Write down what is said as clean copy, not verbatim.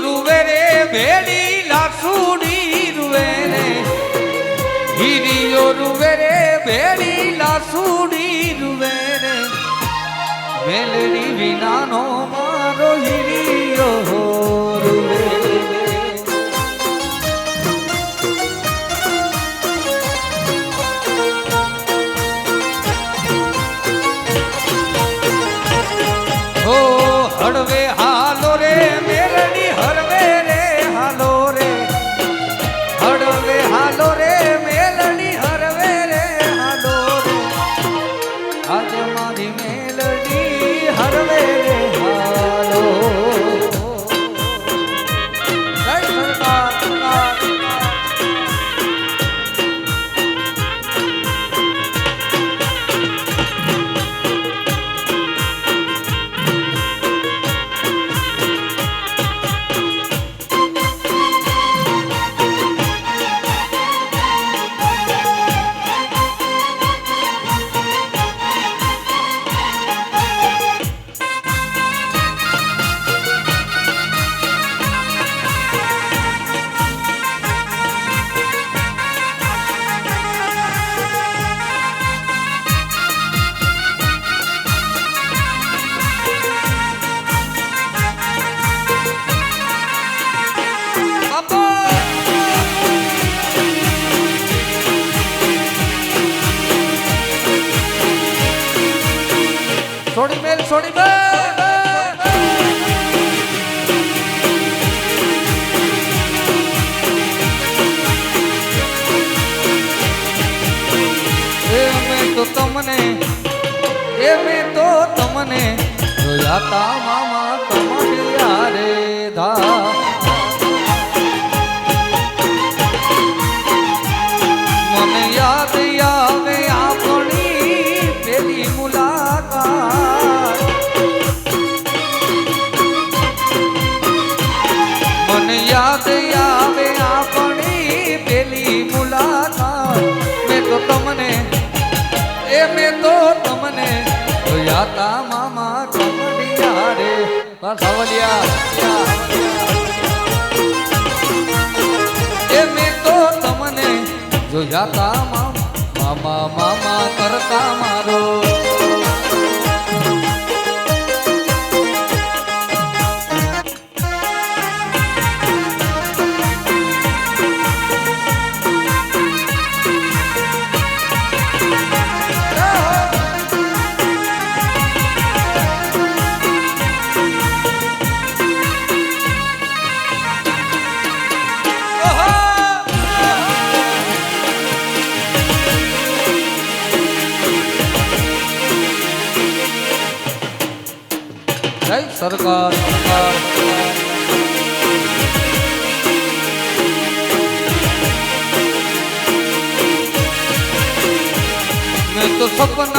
રૂવે રે ભેડી લાસુડી રૂવે રે હીરીઓ રૂવે રે ભેડી લાસુડી રૂવે રે મેલડી વિનાનો મારો હીરીઓ રૂવે હળવે હાલો રે મેલડી હળવે રે હાલો રે હળવે હાલો રે મેલડી હળવે રે હાલો રે આજે મારી મેલડી હળવે રે હાલો જય સરકાર છોડી મેલ છોડી મેલ મેં તો તમને જોયા તા મામા કમડિયા રે ધા મને યાદ આવે આપણી પેલી મુલાકાત મને યાદ આવે આપણી પેલી મુલાકાત મેં તો તમને જોયા તા મામા કમડિયા રે સાવલિયા મેં તો તમને જોયા તા મામા મામા કરતા મારો જય સરકાર મેં તો સપના